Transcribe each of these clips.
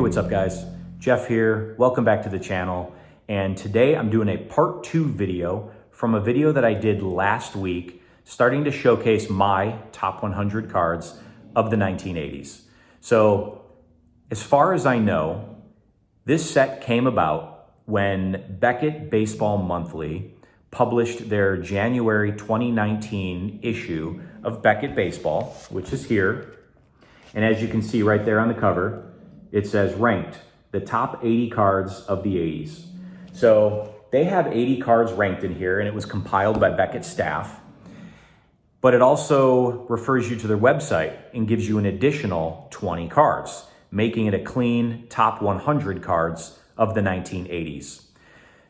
what's up guys? Jeff here, welcome back to the channel. And today I'm doing a part 2 video from a video that I did last week, starting to showcase my top 100 cards of the 1980s. So as far as I know, this set came about when Beckett Baseball Monthly published their January 2019 issue of Beckett Baseball, which is here. And as you can see right there on the cover, it says ranked, the top 80 cards of the 80s. So they have 80 cards ranked in here, and it was compiled by Beckett staff. But it also refers you to their website and gives you an additional 20 cards, making it a clean top 100 cards of the 1980s.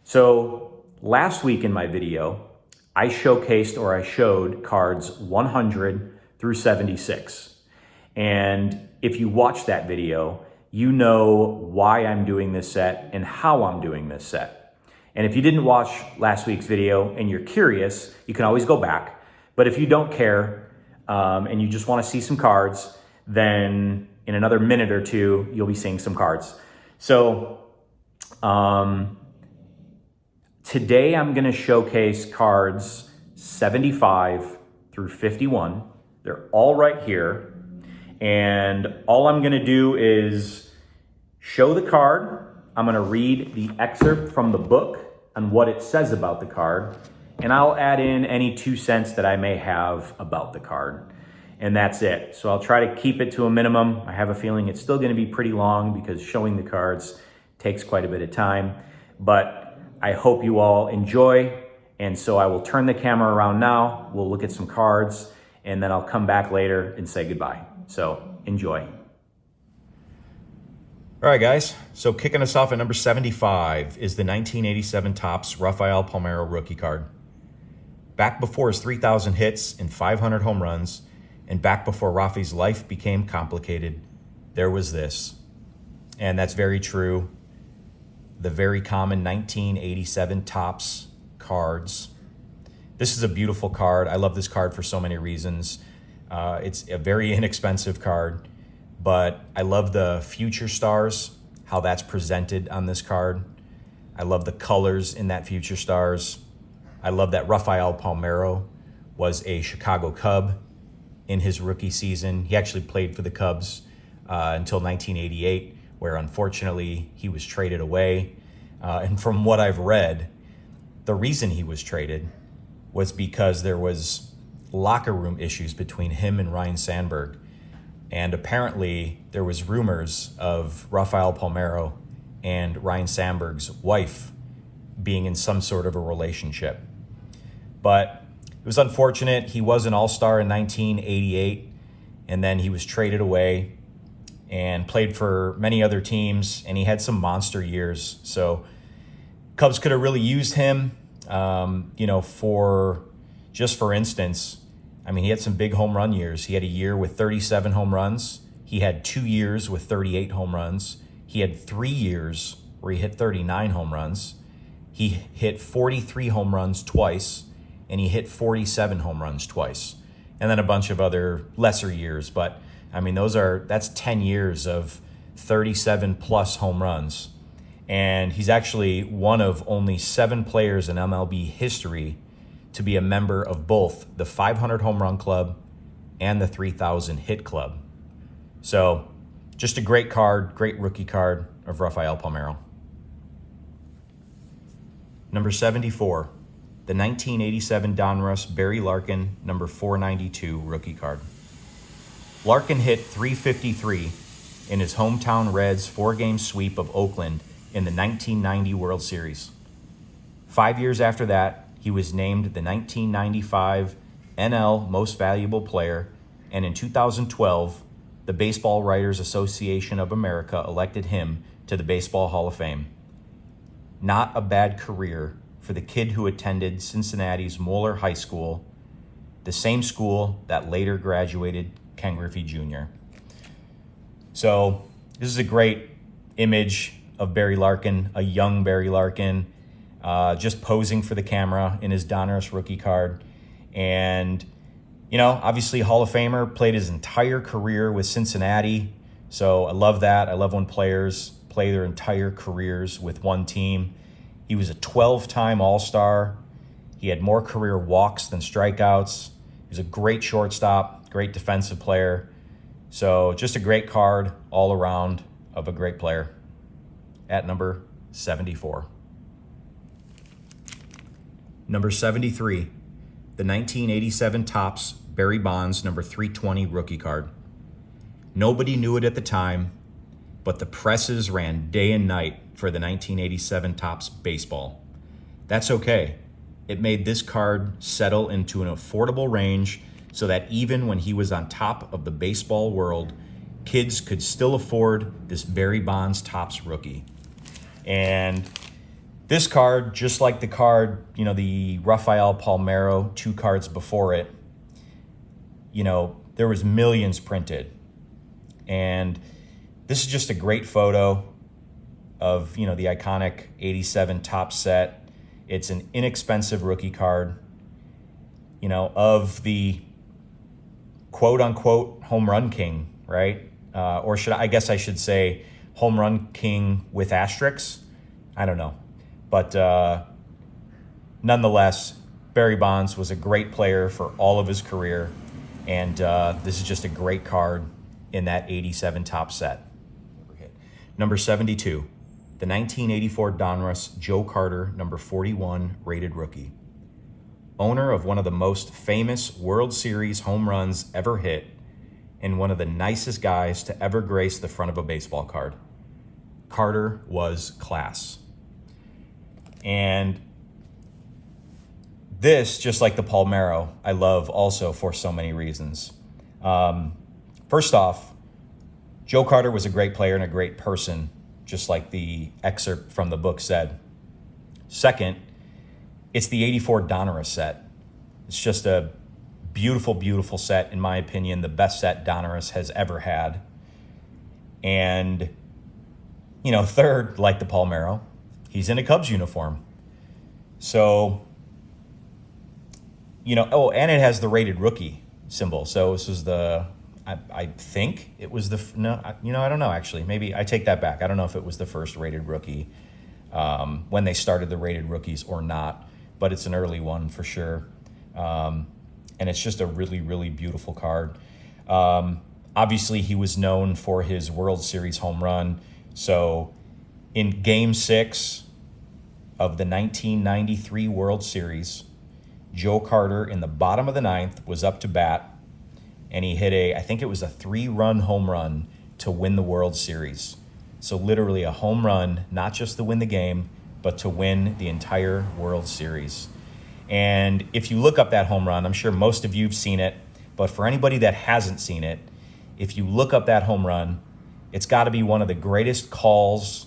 So last week in my video, I showed cards 100 through 76. And if you watch that video, you know why I'm doing this set and how I'm doing this set. And if you didn't watch last week's video and you're curious, you can always go back. But if you don't care and you just want to see some cards, then in another minute or two, you'll be seeing some cards. So today I'm going to showcase cards 75 through 51. They're all right here. And all I'm going to do is show the card. I'm going to read the excerpt from the book on what it says about the card. And I'll add in any 2 cents that I may have about the card. And that's it. So I'll try to keep it to a minimum. I have a feeling it's still going to be pretty long because showing the cards takes quite a bit of time. But I hope you all enjoy. And so I will turn the camera around now. We'll look at some cards. And then I'll come back later and say goodbye. So enjoy. All right, guys. So kicking us off at number 75 is the 1987 Topps Rafael Palmeiro rookie card. Back before his 3,000 hits and 500 home runs, and back before Rafi's life became complicated, there was this. And that's very true. The very common 1987 Topps cards. This is a beautiful card. I love this card for so many reasons. It's a very inexpensive card, but I love the future stars, how that's presented on this card. I love the colors in that future stars. I love that Rafael Palmeiro was a Chicago Cub in his rookie season. He actually played for the Cubs until 1988, where unfortunately he was traded away. And from what I've read, the reason he was traded was because there was locker room issues between him and Ryne Sandberg. And apparently there was rumors of Rafael Palmeiro and Ryne Sandberg's wife being in some sort of a relationship. But it was unfortunate. He was an all-star in 1988, and then he was traded away and played for many other teams, and he had some monster years. So Cubs could have really used him, for instance, I mean, he had some big home run years. He had a year with 37 home runs. He had 2 years with 38 home runs. He had 3 years where he hit 39 home runs. He hit 43 home runs twice, and he hit 47 home runs twice. And then a bunch of other lesser years. But, I mean, that's 10 years of 37 plus home runs. And he's actually one of only 7 players in MLB history to be a member of both the 500 home run club and the 3,000 hit club. So just a great card, great rookie card of Rafael Palmeiro. Number 74, the 1987 Donruss Barry Larkin number 492 rookie card. Larkin hit .353 in his hometown Reds 4-game sweep of Oakland in the 1990 World Series. 5 years after that, he was named the 1995 NL Most Valuable Player, and in 2012, the Baseball Writers Association of America elected him to the Baseball Hall of Fame. Not a bad career for the kid who attended Cincinnati's Moeller High School, the same school that later graduated Ken Griffey Jr. So this is a great image of Barry Larkin, a young Barry Larkin, just posing for the camera in his Donruss rookie card. And, obviously Hall of Famer, played his entire career with Cincinnati, So I love that. I love when players play their entire careers with one team. He was a 12-time All-Star. He had more career walks than strikeouts. He was a great shortstop, great defensive player. So just a great card all around of a great player at number 74. Number 73, the 1987 Topps Barry Bonds number 320 rookie card. Nobody knew it at the time, but the presses ran day and night for the 1987 Topps baseball. That's okay. It made this card settle into an affordable range so that even when he was on top of the baseball world, kids could still afford this Barry Bonds Topps rookie. And this card, just like the card, the Rafael Palmeiro 2 cards before it, there was millions printed. And this is just a great photo of, the iconic 87 Topps set. It's an inexpensive rookie card, of the quote unquote home run king, right? Or I guess I should say home run king with asterisks. I don't know. But nonetheless, Barry Bonds was a great player for all of his career. And this is just a great card in that 87 Topps set. Number 72, the 1984 Donruss Joe Carter, number 41, rated rookie. Owner of one of the most famous World Series home runs ever hit, and one of the nicest guys to ever grace the front of a baseball card. Carter was class. And this, just like the Palmeiro, I love also for so many reasons. First off, Joe Carter was a great player and a great person, just like the excerpt from the book said. Second, it's the 84 Donruss set. It's just a beautiful, beautiful set, in my opinion, the best set Donruss has ever had. And, third, like the Palmeiro, he's in a Cubs uniform. So, and it has the rated rookie symbol. So this is I think it was I don't know, actually. Maybe I take that back. I don't know if it was the first rated rookie when they started the rated rookies or not, but it's an early one for sure. And it's just a really, really beautiful card. Obviously, he was known for his World Series home run. So in Game 6 of the 1993 World Series, Joe Carter in the bottom of the ninth was up to bat, and he hit I think it was a 3-run home run to win the World Series. So literally a home run, not just to win the game, but to win the entire World Series. And if you look up that home run, I'm sure most of you have seen it, but for anybody that hasn't seen it, if you look up that home run, it's got to be one of the greatest calls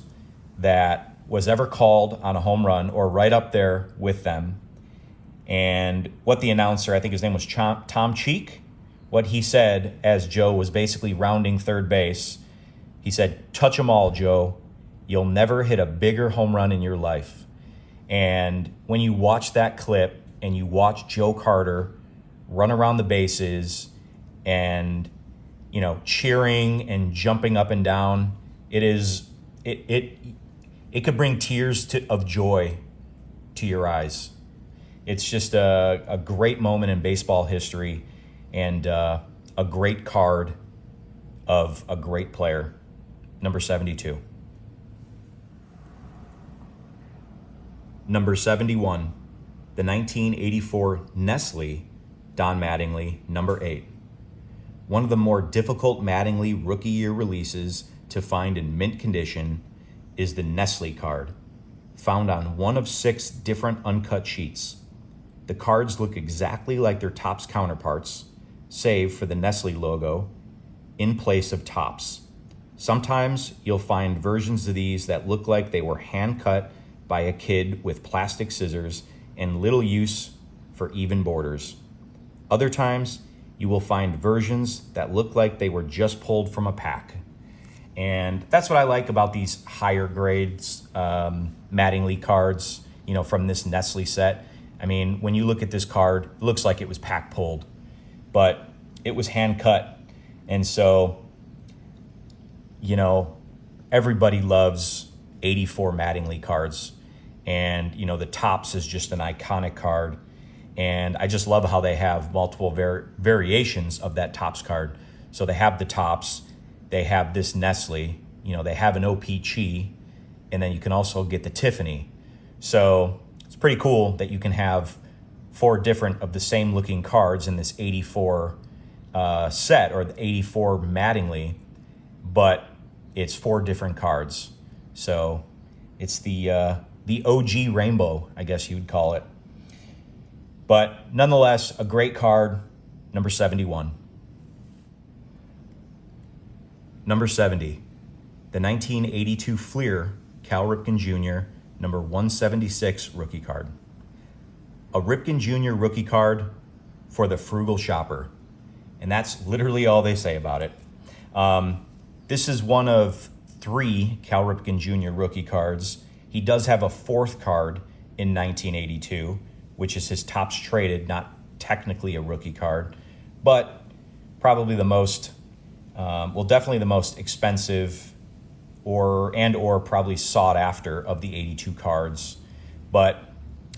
that was ever called on a home run, or right up there with them. And what the announcer, I think his name was Tom Cheek, what he said as Joe was basically rounding third base, he said, "Touch 'em all, Joe. You'll never hit a bigger home run in your life." And when you watch that clip and you watch Joe Carter run around the bases and, cheering and jumping up and down, it could bring tears of joy to your eyes. It's just a great moment in baseball history, and a great card of a great player. Number 72. Number 71, the 1984 Nestle Don Mattingly, number 8. One of the more difficult Mattingly rookie year releases to find in mint condition is the Nestle card, found on one of 6 different uncut sheets. The cards look exactly like their Topps counterparts, save for the Nestle logo in place of Topps. Sometimes you'll find versions of these that look like they were hand-cut by a kid with plastic scissors and little use for even borders. Other times, you will find versions that look like they were just pulled from a pack. And that's what I like about these higher grades Mattingly cards, from this Nestle set. I mean, when you look at this card, it looks like it was pack pulled, but it was hand cut. And so you know, everybody loves 84 Mattingly cards. And, you know, the Topps is just an iconic card. And I just love how they have multiple variations of that Topps card. So they have the Topps, they have this Nestle, you know, they have an OPC, and then you can also get the Tiffany. So it's pretty cool that you can have 4 different of the same looking cards in this 84 set, or the 84 Mattingly, but it's 4 different cards. So it's the OG rainbow, I guess you would call it. But nonetheless, a great card, number 71. Number 70, the 1982 Fleer, Cal Ripken Jr., number 176 rookie card. A Ripken Jr. rookie card for the frugal shopper. And that's literally all they say about it. This is one of 3 Cal Ripken Jr. rookie cards. He does have a 4th card in 1982, which is his Topps traded, not technically a rookie card, but probably the most, definitely the most expensive or probably sought after of the 82 cards. But,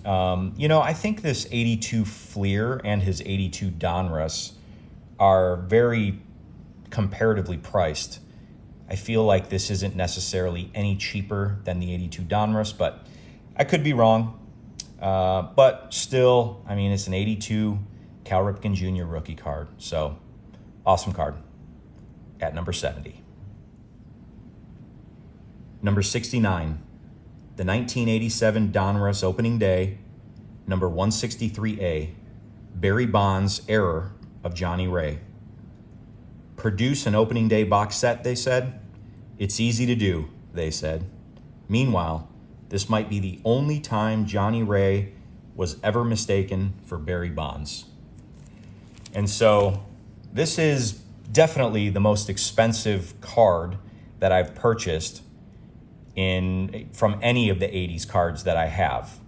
you know, I think this 82 Fleer and his 82 Donruss are very comparatively priced. I feel like this isn't necessarily any cheaper than the 82 Donruss, but I could be wrong. But still, I mean, it's an 82 Cal Ripken Jr. rookie card. So, awesome card at number 70. Number 69, the 1987 Donruss opening day, number 163A, Barry Bonds Error of Johnny Ray. Produce an opening day box set, they said. It's easy to do, they said. Meanwhile, this might be the only time Johnny Ray was ever mistaken for Barry Bonds. And so this is definitely the most expensive card that I've purchased from any of the 80s cards that I have.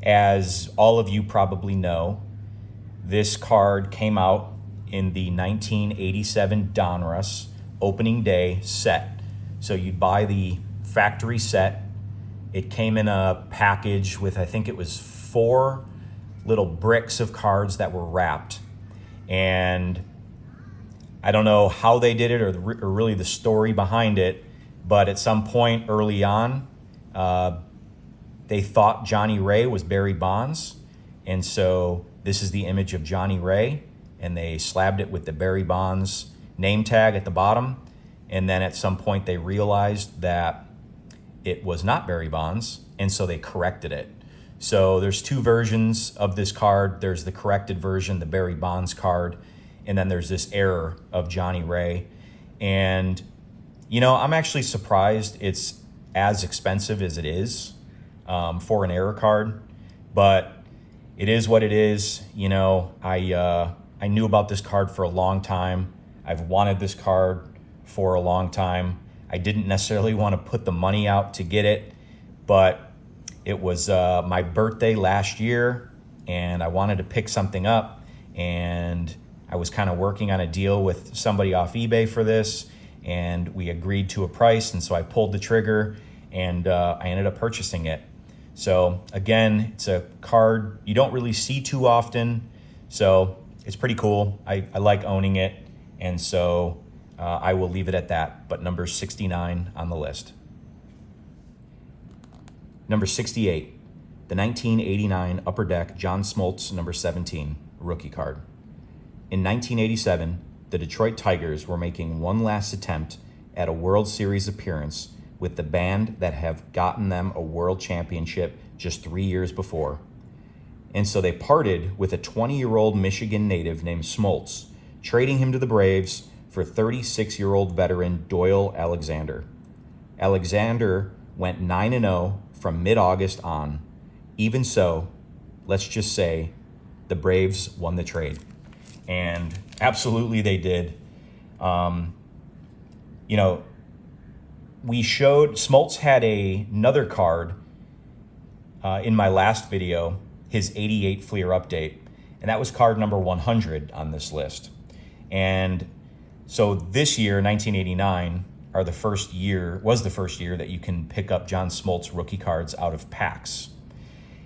As all of you probably know, this card came out in the 1987 Donruss opening day set. So you'd buy the factory set. It came in a package with, I think it was 4 little bricks of cards that were wrapped. And I don't know how they did it or really the story behind it, but at some point early on, they thought Johnny Ray was Barry Bonds. And so this is the image of Johnny Ray, and they slabbed it with the Barry Bonds name tag at the bottom. And then at some point they realized that it was not Barry Bonds, and so they corrected it. So there's 2 versions of this card. There's the corrected version, the Barry Bonds card, and then there's this error of Johnny Ray. And, you know, I'm actually surprised it's as expensive as it is for an error card, but it is what it is. You know, I knew about this card for a long time. I've wanted this card for a long time. I didn't necessarily want to put the money out to get it, but it was my birthday last year, and I wanted to pick something up, and I was kind of working on a deal with somebody off eBay for this, and we agreed to a price, and so I pulled the trigger, and I ended up purchasing it. So again, it's a card you don't really see too often, so it's pretty cool. I like owning it, and so I will leave it at that, but number 69 on the list. Number 68, the 1989 Upper Deck John Smoltz number 17 rookie card. In 1987, the Detroit Tigers were making one last attempt at a World Series appearance with the band that have gotten them a world championship just 3 years before. And so they parted with a 20-year-old Michigan native named Smoltz, trading him to the Braves for 36-year-old veteran Doyle Alexander. Alexander went 9-0 from mid-August on. Even so, let's just say the Braves won the trade. And absolutely they did. You know, we showed, Smoltz had another card in my last video, his 88 Fleer update, and that was card number 100 on this list. And So this year, 1989, was the first year that you can pick up John Smoltz rookie cards out of packs.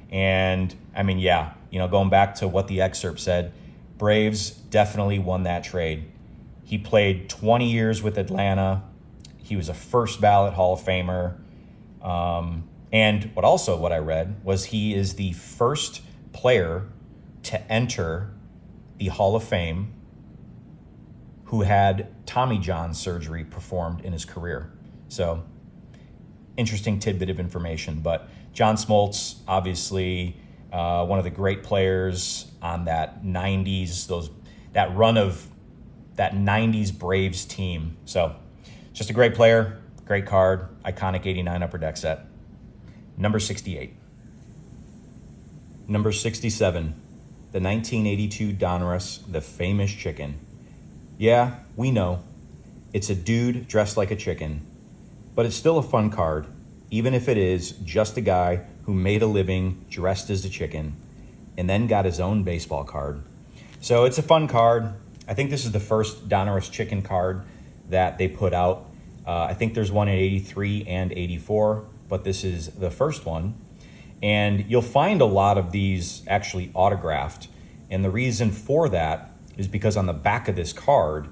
And I mean, yeah, going back to what the excerpt said, Braves definitely won that trade. He played 20 years with Atlanta. He was a first ballot Hall of Famer. And what I read was he is the first player to enter the Hall of Fame who had Tommy John surgery performed in his career. So, interesting tidbit of information. But John Smoltz, obviously, one of the great players on that 90s, that run of that 90s Braves team. So, just a great player, great card, iconic 89 Upper Deck set. Number 68. Number 67, the 1982 Donruss, the famous chicken. Yeah, we know. It's a dude dressed like a chicken. But it's still a fun card, even if it is just a guy who made a living dressed as a chicken and then got his own baseball card. So it's a fun card. I think this is the first Donruss chicken card that they put out. I think there's one in 83 and 84, but this is the first one. And you'll find a lot of these actually autographed. And the reason for that is because on the back of this card,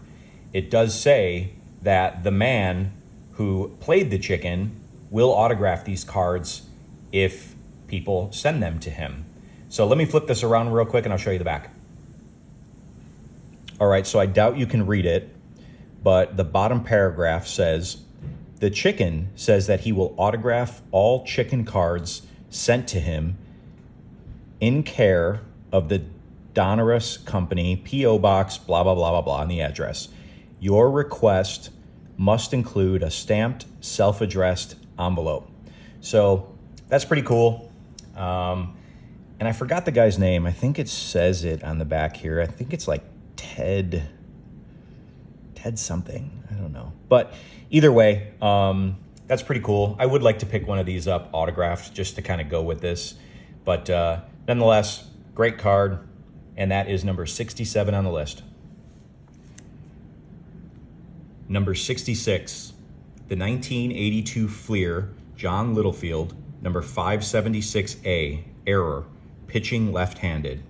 it does say that the man who played the chicken will autograph these cards if people send them to him. So let me flip this around real quick and I'll show you the back. All right, so I doubt you can read it, but the bottom paragraph says, the chicken says that he will autograph all chicken cards sent to him in care of the Donruss Company, P.O. Box, blah, blah, blah, blah, blah, on the address. Your request must include a stamped, self-addressed envelope. So that's pretty cool. And I forgot the guy's name. I think it says it on the back here. I think it's like Ted something. I don't know. But either way, that's pretty cool. I would like to pick one of these up autographed just to kind of go with this. But nonetheless, great card. And that is number 67 on the list. Number 66, the 1982 Fleer, John Littlefield, number 576A, error, pitching left-handed.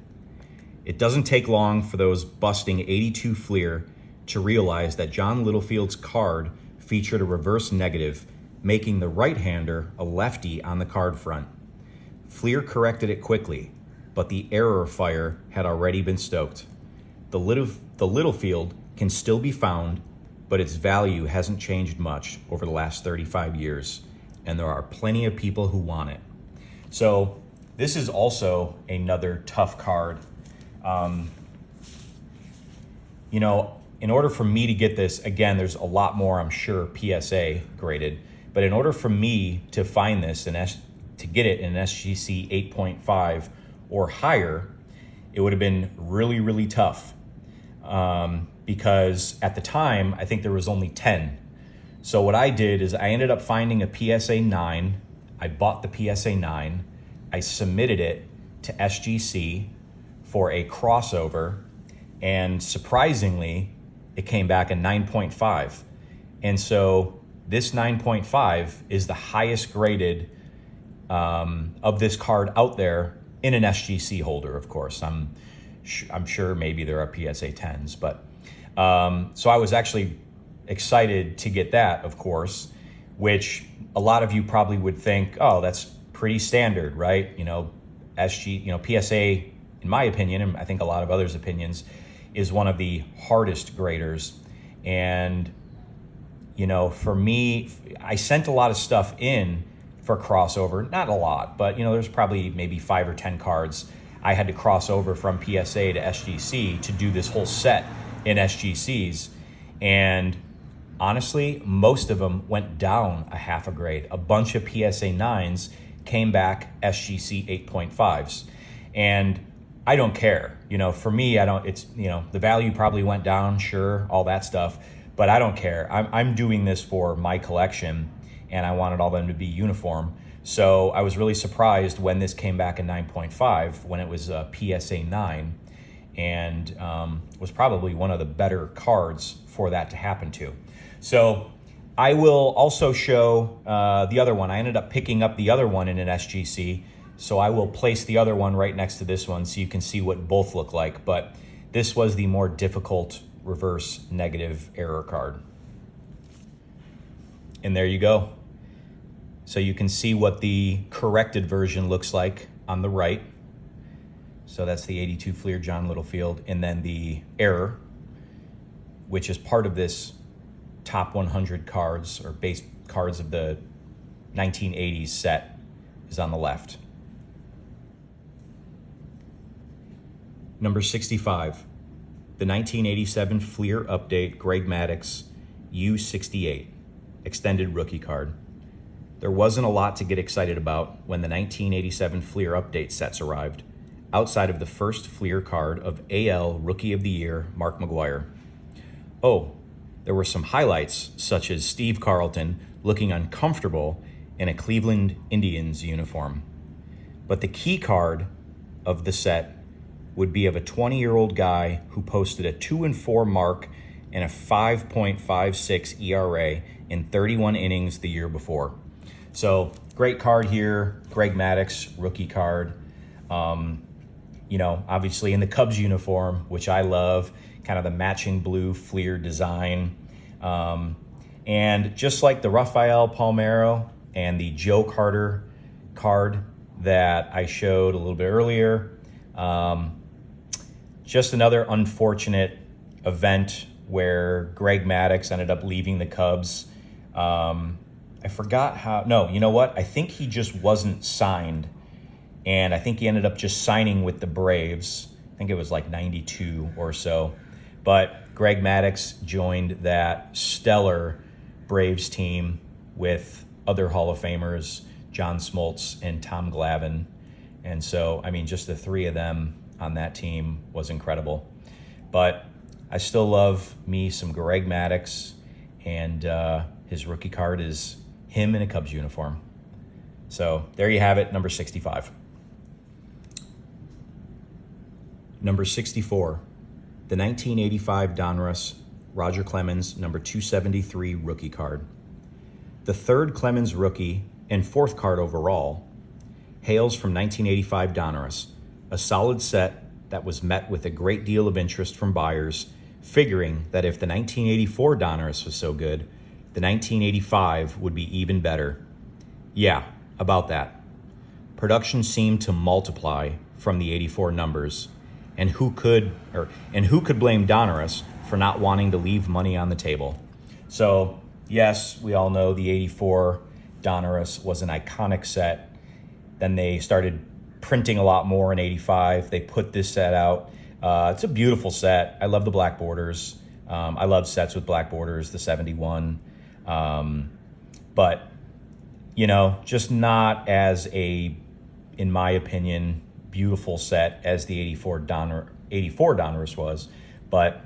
It doesn't take long for those busting 82 Fleer to realize that John Littlefield's card featured a reverse negative, making the right-hander a lefty on the card front. Fleer corrected it quickly, but the error fire had already been stoked. The Littlefield can still be found, but its value hasn't changed much over the last 35 years, and there are plenty of people who want it. So this is also another tough card. In order for me to get this, again, there's a lot more, I'm sure, PSA graded, but in order for me to find this and to get it in an SGC 8.5 or higher, it would have been really, really tough. Because at the time, I think there was only 10. So what I did is I ended up finding a PSA 9. I bought the PSA 9. I submitted it to SGC for a crossover. And surprisingly, it came back a 9.5. And so this 9.5 is the highest graded of this card out there in an SGC holder, of course. I'm sure maybe there are PSA 10s, but so I was actually excited to get that, of course, which a lot of you probably would think, oh, that's pretty standard, right? PSA, in my opinion, and I think a lot of others' opinions, is one of the hardest graders. And, for me, I sent a lot of stuff in for crossover, not a lot, but, there's probably maybe 5 or 10 cards I had to cross over from PSA to SGC to do this whole set in SGCs. And honestly, most of them went down a half a grade. A bunch of PSA 9s came back SGC 8.5s. And I don't care. For me, the value probably went down, sure, all that stuff, but I don't care. I'm doing this for my collection, and I wanted all of them to be uniform. So I was really surprised when this came back in 9.5, when it was a PSA 9. and was probably one of the better cards for that to happen to. So I will also show the other one. I ended up picking up the other one in an SGC, so I will place the other one right next to this one so you can see what both look like. But this was the more difficult reverse negative error card. And there you go. So you can see what the corrected version looks like on the right. So that's the 82 Fleer John Littlefield, and then the error, which is part of this top 100 cards or base cards of the 1980s set, is on the left. Number 65, the 1987 Fleer Update Gregg Maddux U68 extended rookie card. There wasn't a lot to get excited about when the 1987 Fleer Update sets arrived, outside of the first Fleer card of AL Rookie of the Year, Mark McGwire. Oh, there were some highlights, such as Steve Carlton looking uncomfortable in a Cleveland Indians uniform. But the key card of the set would be of a 20-year-old guy who posted a 2-4 mark and a 5.56 ERA in 31 innings the year before. So great card here, Gregg Maddux, rookie card. You know, obviously in the Cubs uniform, which I love, kind of the matching blue Fleer design. And just like the Rafael Palmeiro and the Joe Carter card that I showed a little bit earlier, just another unfortunate event where Gregg Maddux ended up leaving the Cubs. I forgot how, no, you know what? I think he just wasn't signed. And I think he ended up just signing with the Braves. I think it was like 92 or so. But Gregg Maddux joined that stellar Braves team with other Hall of Famers, John Smoltz and Tom Glavine. And so, I mean, just the three of them on that team was incredible. But I still love me some Gregg Maddux, and his rookie card is him in a Cubs uniform. So there you have it, number 65. Number 64, the 1985 Donruss Roger Clemens number 273 rookie card. The third Clemens rookie and fourth card overall hails from 1985 Donruss, a solid set that was met with a great deal of interest from buyers, figuring that if the 1984 Donruss was so good, the 1985 would be even better. Yeah, about that. Production seemed to multiply from the 84 numbers, and who could blame Donruss for not wanting to leave money on the table? So, yes, we all know the 84 Donruss was an iconic set. Then they started printing a lot more in 85. They put this set out. It's a beautiful set. I love the black borders. I love sets with black borders, the 71. But, you know, just not as a, in my opinion, beautiful set as the 84 Donruss was. But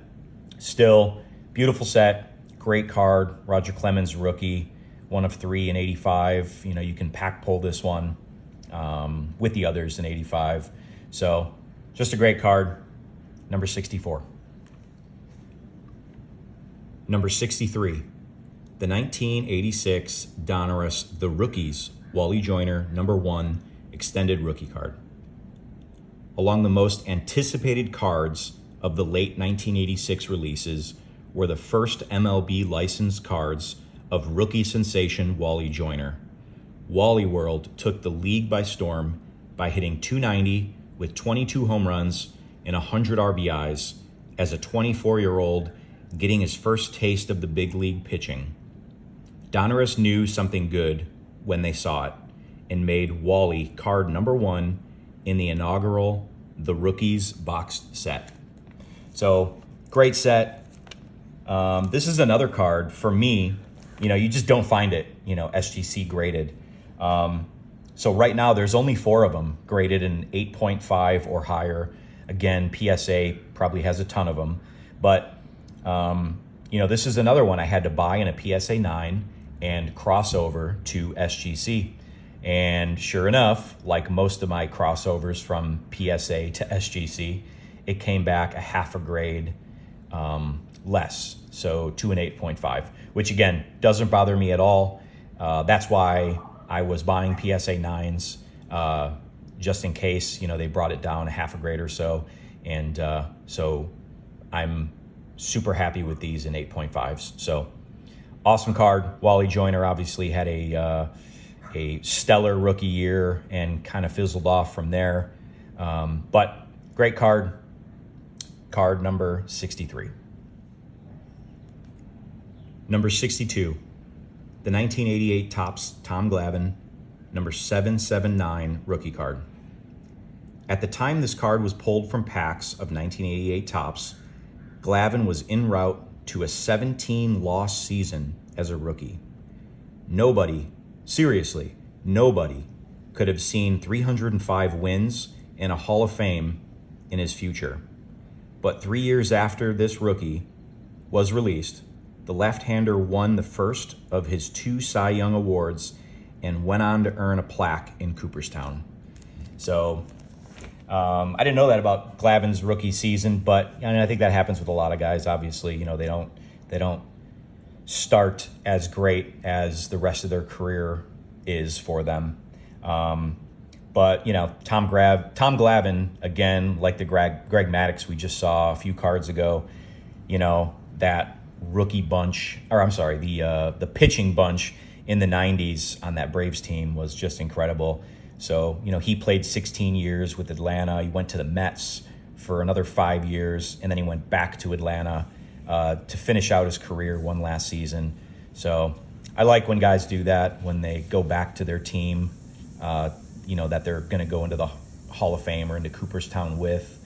still, beautiful set, great card. Roger Clemens rookie, one of three in 85. You know, you can pack pull this one with the others in 85. So just a great card. Number 64. Number 63, the 1986 Donruss The Rookies Wally Joyner number 1 extended rookie card. Along the most anticipated cards of the late 1986 releases were the first MLB licensed cards of rookie sensation Wally Joyner. Wally World took the league by storm by hitting .290 with 22 home runs and 100 RBIs as a 24-year-old getting his first taste of the big league pitching. Donruss knew something good when they saw it and made Wally card number 1 in the inaugural The Rookies boxed set. So, great set. This is another card for me, you know, you just don't find it, you know, SGC graded. So right now there's only 4 of them graded in 8.5 or higher. Again, PSA probably has a ton of them, but you know, this is another one I had to buy in a PSA 9 and cross over to SGC. And sure enough, like most of my crossovers from PSA to SGC, it came back a half a grade less, so to an 8.5, which again doesn't bother me at all. That's why I was buying PSA 9s just in case, they brought it down a half a grade or so. And so I'm super happy with these in 8.5s. So awesome card. Wally Joyner obviously had a stellar rookie year and kind of fizzled off from there. But great card. Card number 63. Number 62, the 1988 Topps Tom Glavine, number 779 rookie card. At the time this card was pulled from packs of 1988 Topps, Glavine was en route to a 17-loss season as a rookie. Nobody, seriously, nobody could have seen 305 wins and a Hall of Fame in his future. But 3 years after this rookie was released, the left-hander won the first of his 2 Cy Young awards and went on to earn a plaque in Cooperstown. So I didn't know that about Glavine's rookie season, but I think that happens with a lot of guys. Obviously, they don't start as great as the rest of their career is for them. But Tom Glavine, again, like the Gregg Maddux we just saw a few cards ago, that rookie bunch, or I'm sorry, the pitching bunch in the 90s on that Braves team was just incredible. So, he played 16 years with Atlanta. He went to the Mets for another 5 years, and then he went back to Atlanta to finish out his career one last season. So I like when guys do that, when they go back to their team, that they're going to go into the Hall of Fame or into Cooperstown with.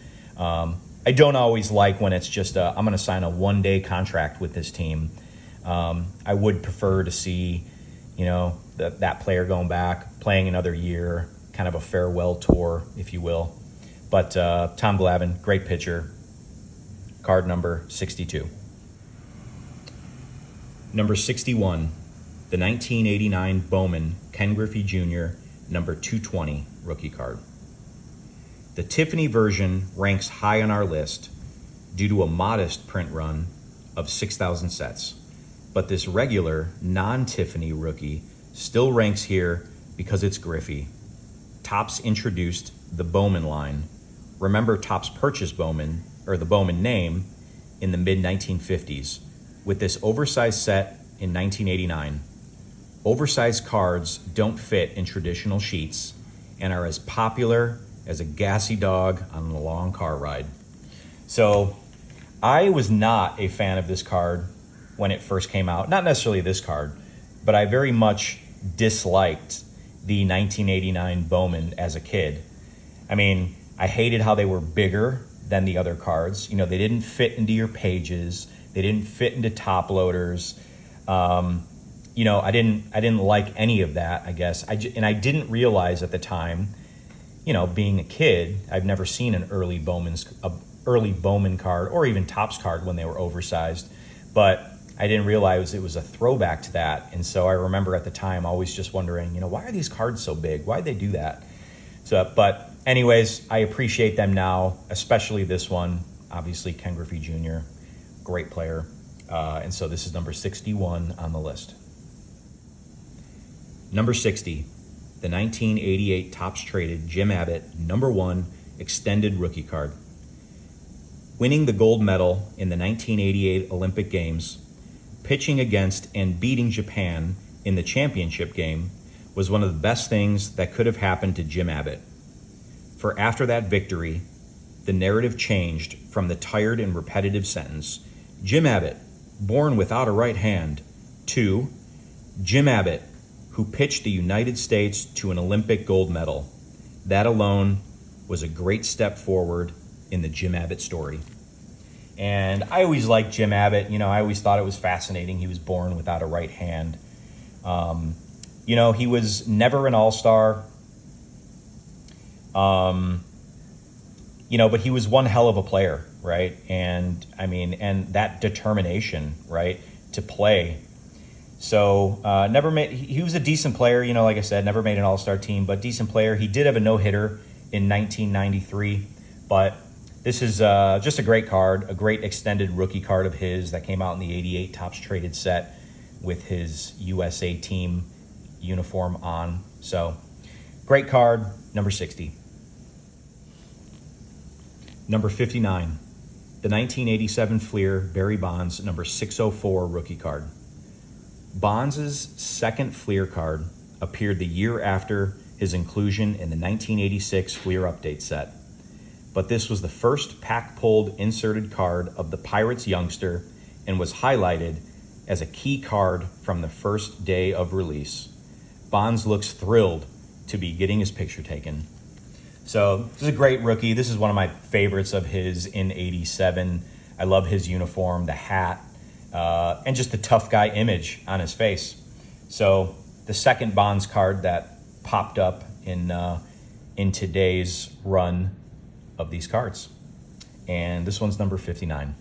I don't always like when it's just I'm going to sign a one-day contract with this team. I would prefer to see, that player going back, playing another year, kind of a farewell tour, if you will. But Tom Glavine, great pitcher. Card number 62. Number 61, the 1989 Bowman Ken Griffey Jr. number 220 rookie card. The Tiffany version ranks high on our list due to a modest print run of 6,000 sets, but this regular non-Tiffany rookie still ranks here because it's Griffey. Topps introduced the Bowman line. Remember, Topps purchased Bowman, or the Bowman name, in the mid-1950s with this oversized set in 1989. Oversized cards don't fit in traditional sheets and are as popular as a gassy dog on a long car ride. So I was not a fan of this card when it first came out. Not necessarily this card, but I very much disliked the 1989 Bowman as a kid. I mean, I hated how they were bigger than the other cards. They didn't fit into your pages. They didn't fit into top loaders. I didn't like any of that, I guess. I didn't realize at the time, being a kid, I've never seen an early Bowman card or even Topps card when they were oversized, but I didn't realize it was a throwback to that. And so I remember at the time always just wondering, why are these cards so big? Why'd they do that? So, but anyways, I appreciate them now, especially this one. Obviously, Ken Griffey Jr., great player. And so this is number 61 on the list. Number 60, the 1988 Topps traded Jim Abbott number 1 extended rookie card. Winning the gold medal in the 1988 Olympic Games, pitching against and beating Japan in the championship game was one of the best things that could have happened to Jim Abbott. For after that victory, the narrative changed from the tired and repetitive sentence, Jim Abbott, born without a right hand, to Jim Abbott, who pitched the United States to an Olympic gold medal. That alone was a great step forward in the Jim Abbott story. And I always liked Jim Abbott. I always thought it was fascinating. He was born without a right hand. He was never an all-star. But he was one hell of a player, right? And that determination, right, to play. So he was a decent player, like I said, never made an all-star team, but decent player. He did have a no-hitter in 1993, but This is just a great card, a great extended rookie card of his that came out in the 88 Topps Traded set with his USA team uniform on. So, great card, number 60. Number 59, the 1987 Fleer Barry Bonds number 604 rookie card. Bonds' second Fleer card appeared the year after his inclusion in the 1986 Fleer update set. But this was the first pack-pulled inserted card of the Pirates youngster and was highlighted as a key card from the first day of release. Bonds looks thrilled to be getting his picture taken. So this is a great rookie. This is one of my favorites of his in 87. I love his uniform, the hat, and just the tough guy image on his face. So the second Bonds card that popped up in today's run of these cards. And this one's number 59.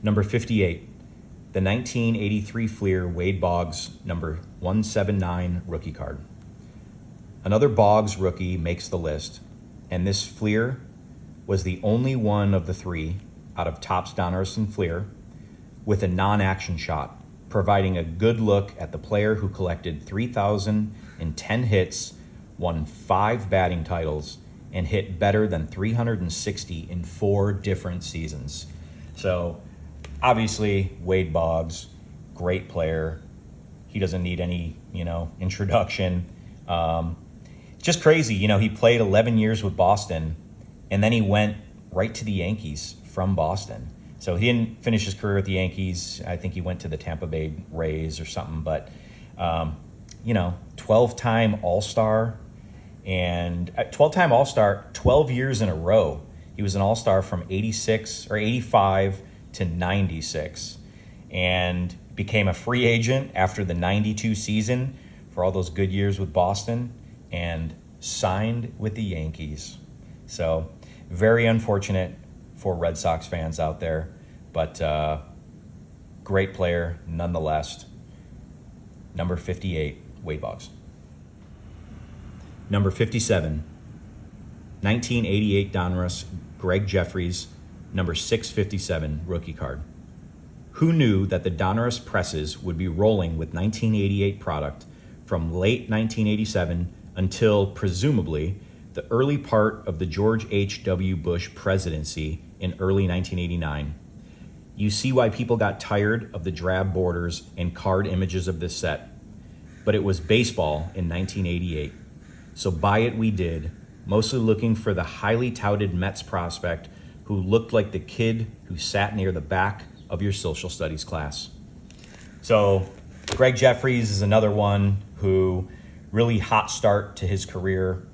Number 58, the 1983 Fleer Wade Boggs number 179 rookie card. Another Boggs rookie makes the list, and this Fleer was the only one of the three out of Topps, Donruss, and Fleer with a non-action shot, providing a good look at the player who collected 3,010 hits, won 5 batting titles, and hit better than 360 in 4 different seasons. So obviously Wade Boggs, great player. He doesn't need any, introduction. Just crazy, he played 11 years with Boston, and then he went right to the Yankees from Boston. So he didn't finish his career at the Yankees. I think he went to the Tampa Bay Rays or something, but 12-time All-Star, and 12-time All-Star 12 years in a row. He was an All-Star from 85 to 96, and became a free agent after the 92 season for all those good years with Boston, and signed with the Yankees. So very unfortunate for Red Sox fans out there, but great player nonetheless. Number 58, Wade Boggs. Number 57, 1988 Donruss Gregg Jefferies, number 657 rookie card. Who knew that the Donruss presses would be rolling with 1988 product from late 1987 until, presumably, the early part of the George H.W. Bush presidency in early 1989. You see why people got tired of the drab borders and card images of this set. But it was baseball in 1988. So buy it we did, mostly looking for the highly touted Mets prospect who looked like the kid who sat near the back of your social studies class. So Gregg Jefferies is another one who really hot start to his career.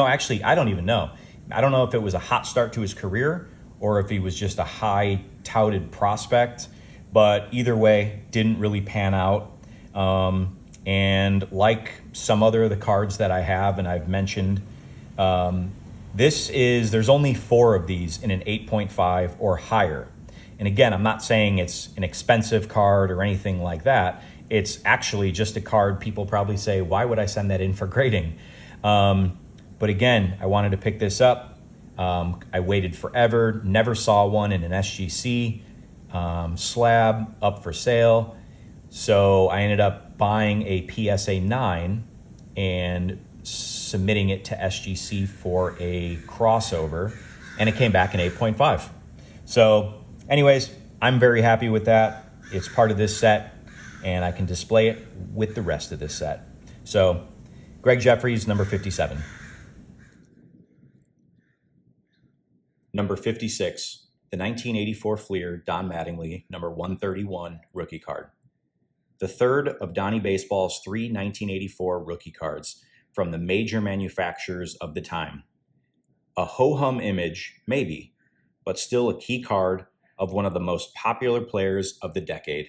Actually, I don't even know. I don't know if it was a hot start to his career or if he was just a high touted prospect, but either way, didn't really pan out. And like some other of the cards that I have and I've mentioned, there's only 4 of these in an 8.5 or higher. And again, I'm not saying it's an expensive card or anything like that. It's actually just a card people probably say, why would I send that in for grading? But again, I wanted to pick this up. I waited forever, never saw one in an SGC slab up for sale. So I ended up buying a PSA 9 and submitting it to SGC for a crossover, and it came back in 8.5. So anyways, I'm very happy with that. It's part of this set, and I can display it with the rest of this set. So Gregg Jefferies, number 57. Number 56, the 1984 Fleer Don Mattingly, number 131 rookie card. The third of Donnie Baseball's 3 1984 rookie cards from the major manufacturers of the time. A ho-hum image, maybe, but still a key card of one of the most popular players of the decade.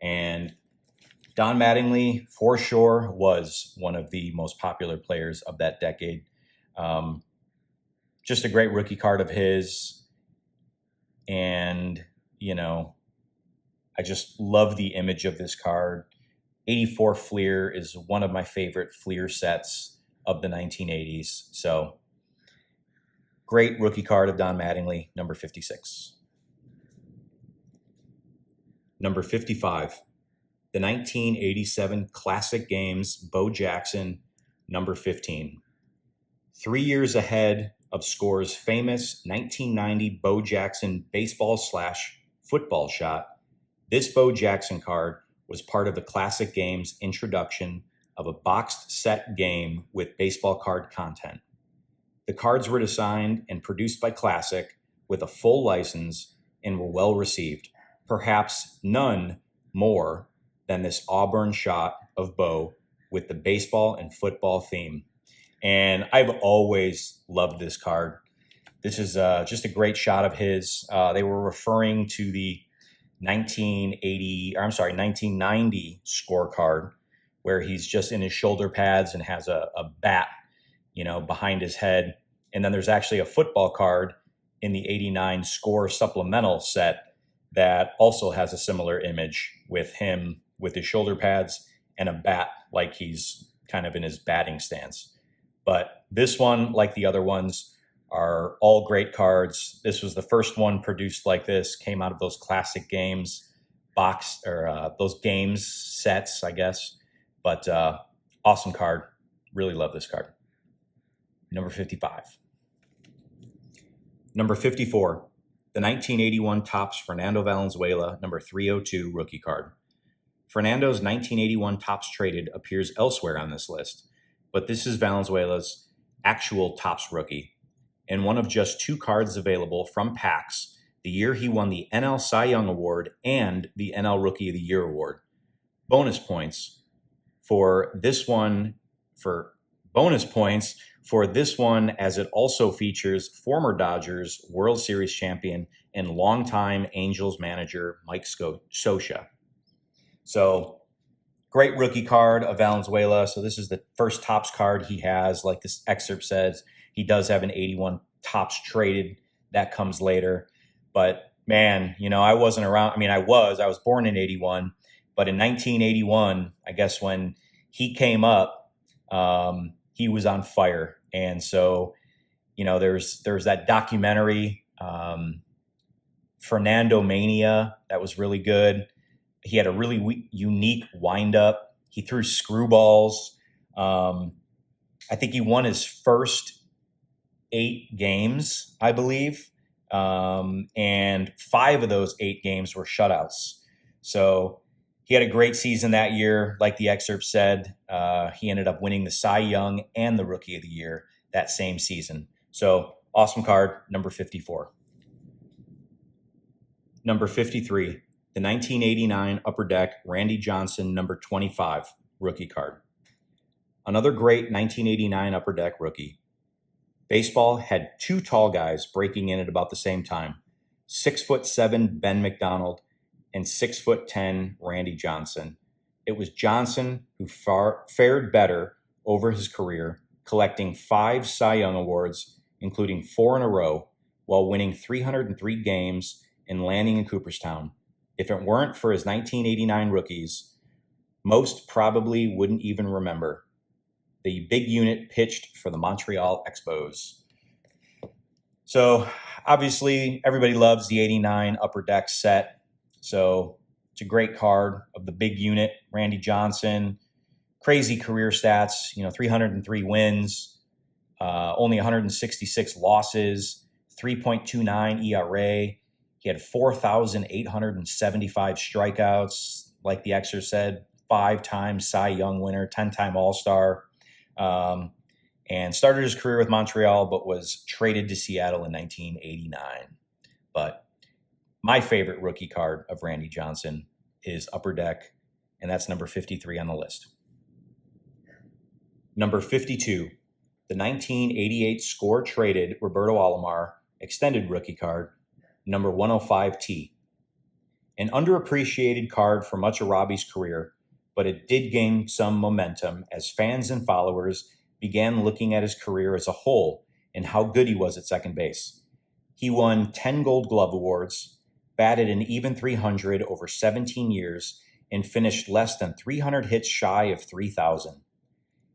And Don Mattingly, for sure, was one of the most popular players of that decade. Just a great rookie card of his. And, I just love the image of this card. 84 Fleer is one of my favorite Fleer sets of the 1980s. So great rookie card of Don Mattingly, number 56. Number 55, the 1987 Classic Games Bo Jackson, number 15. 3 years ahead of Score's famous 1990 Bo Jackson baseball/football shot, this Bo Jackson card was part of the Classic Games introduction of a boxed set game with baseball card content. The cards were designed and produced by Classic with a full license and were well received. Perhaps none more than this Auburn shot of Bo with the baseball and football theme. And I've always loved this card. This is just a great shot of his. They were referring to the 1990 scorecard where he's just in his shoulder pads and has a bat, behind his head. And then there's actually a football card in the 89 score supplemental set that also has a similar image with him with his shoulder pads and a bat, like he's kind of in his batting stance. But this one, like the other ones, are all great cards. This was the first one produced like this, came out of those Classic Games those games sets, I guess. But awesome card. Really love this card. Number 55. Number 54, the 1981 Topps Fernando Valenzuela, number 302 rookie card. Fernando's 1981 Topps traded appears elsewhere on this list, but this is Valenzuela's actual Topps rookie, and one of just 2 cards available from PAX the year he won the NL Cy Young Award and the NL Rookie of the Year Award. Bonus points for this one, as it also features former Dodgers World Series champion and longtime Angels manager Mike Scioscia. So great rookie card of Valenzuela. So this is the first Topps card he has. Like this excerpt says, he does have an 81 Topps traded. That comes later. But man, I wasn't around. I mean, I was born in 81, but in 1981, I guess when he came up, he was on fire. And so, there's that documentary, Fernando Mania, that was really good. He had a really unique windup. He threw screwballs. I think he won his first 8 games, I believe. And 5 of those 8 games were shutouts. So he had a great season that year. Like the excerpt said, he ended up winning the Cy Young and the Rookie of the Year that same season. So awesome card, number 54. Number 53, the 1989 Upper Deck Randy Johnson, number 25 rookie card. Another great 1989 Upper Deck rookie. Baseball had 2 tall guys breaking in at about the same time, 6'7" Ben McDonald and 6'10" Randy Johnson. It was Johnson who fared better over his career, collecting 5 Cy Young Awards, including 4 in a row, while winning 303 games and landing in Cooperstown. If it weren't for his 1989 rookies, most probably wouldn't even remember. The big unit pitched for the Montreal Expos. So obviously everybody loves the 89 Upper Deck set. So it's a great card of the big unit, Randy Johnson. Crazy career stats, 303 wins, only 166 losses, 3.29 ERA. He had 4,875 strikeouts, like the excerpt said, 5-time Cy Young winner, 10-time All-Star, and started his career with Montreal, but was traded to Seattle in 1989. But my favorite rookie card of Randy Johnson is Upper Deck, and that's number 53 on the list. Number 52, the 1988 Score traded Roberto Alomar extended rookie card, number 105T. An underappreciated card for much of Robbie's career, but it did gain some momentum as fans and followers began looking at his career as a whole and how good he was at second base. He won 10 Gold Glove awards, batted an even 300 over 17 years, and finished less than 300 hits shy of 3,000.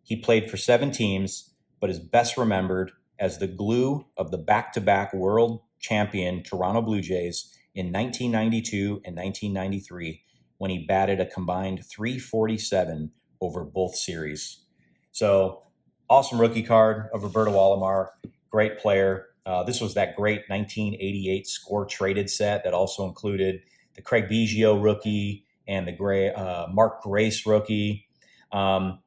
He played for 7 teams, but is best remembered as the glue of the back-to-back world champion Toronto Blue Jays in 1992 and 1993, when he batted a combined .347 over both series. So awesome rookie card of Roberto Alomar, great player. This was that great 1988 score traded set that also included the Craig Biggio rookie and the Mark Grace rookie. And,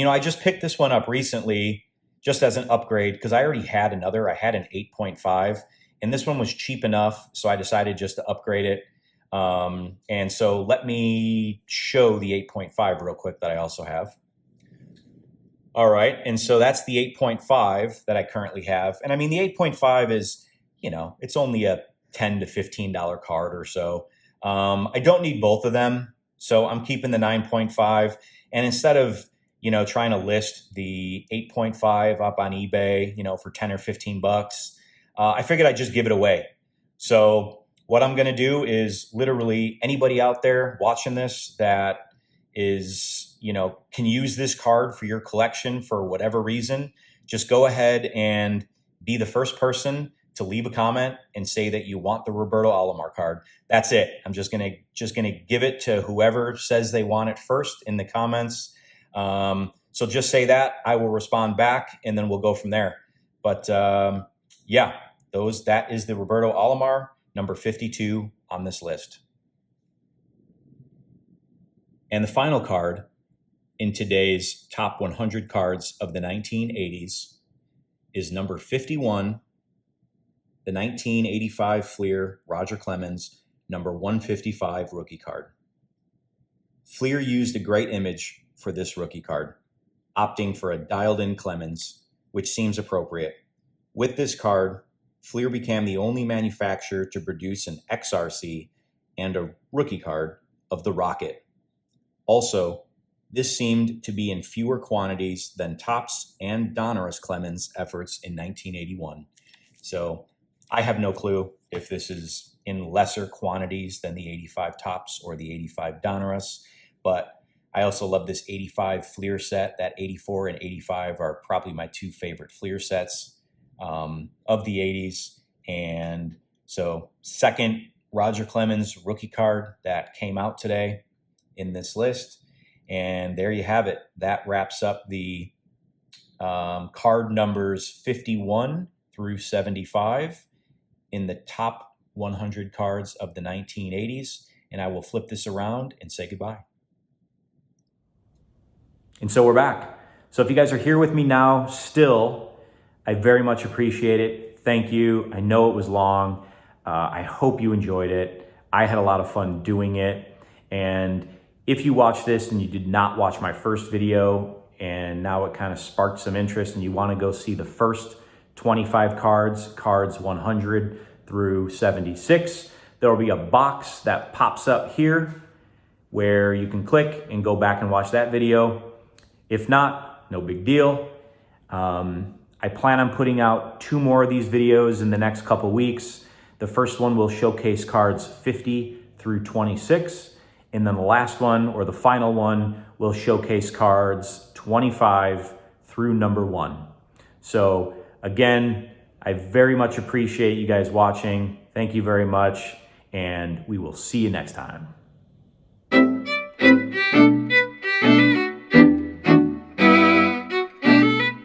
I just picked this one up recently just as an upgrade because I already had another. I had an 8.5, and this one was cheap enough, so I decided just to upgrade it. And so let me show the 8.5 real quick that I also have. All right, and so that's the 8.5 that I currently have. And I mean, the 8.5 is, it's only a $10 to $15 card or so. I don't need both of them, so I'm keeping the 9.5. And instead of, trying to list the 8.5 up on eBay, for 10 or 15 bucks, I figured I'd just give it away. So what I'm going to do is literally anybody out there watching this that is, can use this card for your collection for whatever reason, just go ahead and be the first person to leave a comment and say that you want the Roberto Alomar card. That's it. I'm just gonna give it to whoever says they want it first in the comments. So just say that. I will respond back, and then we'll go from there. But yeah, that is the Roberto Alomar, number 52 on this list. And the final card in today's top 100 cards of the 1980s is number 51, the 1985 Fleer Roger Clemens, number 155 rookie card. Fleer used a great image for this rookie card, opting for a dialed-in Clemens, which seems appropriate. With this card, Fleer became the only manufacturer to produce an XRC and a rookie card of the Rocket. Also, this seemed to be in fewer quantities than Topps and Donruss Clemens efforts in 1981. So I have no clue if this is in lesser quantities than the 85 Topps or the 85 Donruss, but I also love this 85 Fleer set. That 84 and 85 are probably my 2 favorite Fleer sets of the 80s. And so second Roger Clemens rookie card that came out today in this list. And there you have it. That wraps up the card numbers 51 through 75 in the top 100 cards of the 1980s. And I will flip this around and say goodbye. And so we're back. So if you guys are here with me now still, I very much appreciate it. Thank you. I know it was long. I hope you enjoyed it. I had a lot of fun doing it. And if you watch this and you did not watch my first video and now it kind of sparked some interest and you want to go see the first 25 cards 100 through 76, there will be a box that pops up here where you can click and go back and watch that video. If not, no big deal. I plan on putting out 2 more of these videos in the next couple weeks. The first one will showcase cards 50 through 26. And then the last one, or the final one, will showcase cards 25 through number 1. So again, I very much appreciate you guys watching. Thank you very much, and we will see you next time.